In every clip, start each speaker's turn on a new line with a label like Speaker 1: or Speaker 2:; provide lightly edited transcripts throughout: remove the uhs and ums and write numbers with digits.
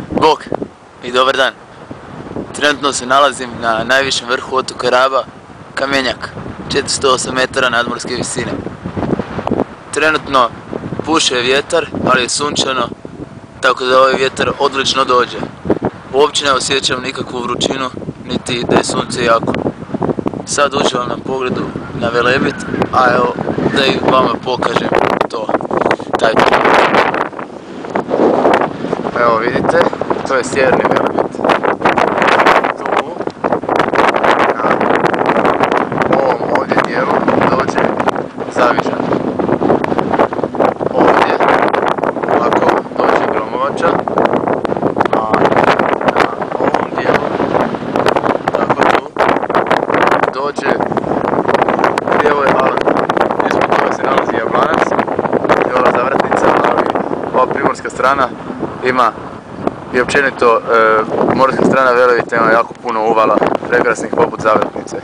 Speaker 1: Bog i dobar dan. Trenutno se nalazim na najvišem vrhu otoka Raba, Kamenjak, 408 metara nadmorske visine. Trenutno puše vjetar, ali je sunčano, tako da ovaj vjetar odlično dođe. Uopće ne osjećam nikakvu vrućinu, niti da je sunce jako. Sad uživam na pogledu na Velebit, a evo da i vama pokažem to, taj trenutak. Evo vidite, to je sjeverni Velebit. Tu, na ovom ovdje dijelu dođe Zavižan. Ovdje, ovako dođe Gromovača, a na ovom dijelu, tako tu, dođe Bijelo je Alan. Ispod toga se nalazi Jablanac i ova zavratnica, ali ova primorska strana ima i općenito morska strana Velebita ima jako puno uvala prekrasnih poput zavratnice.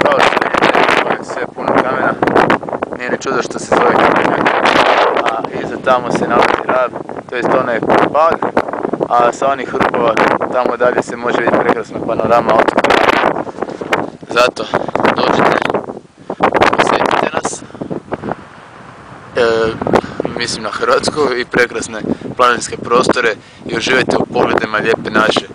Speaker 1: Kao što vidite, ovo je sve puno kamena, nije ni čudo što se zove Kamenjak, a iza tamo se nalazi Rab, to jest onaj pad, a sa onih hrupova tamo dalje se može vidjeti prekrasna panorama otoka Raba. Zato dođite, posjetite nas, mislim na Hrvatsku i prekrasne planinske prostore i uživajte u pogledima lijepe naše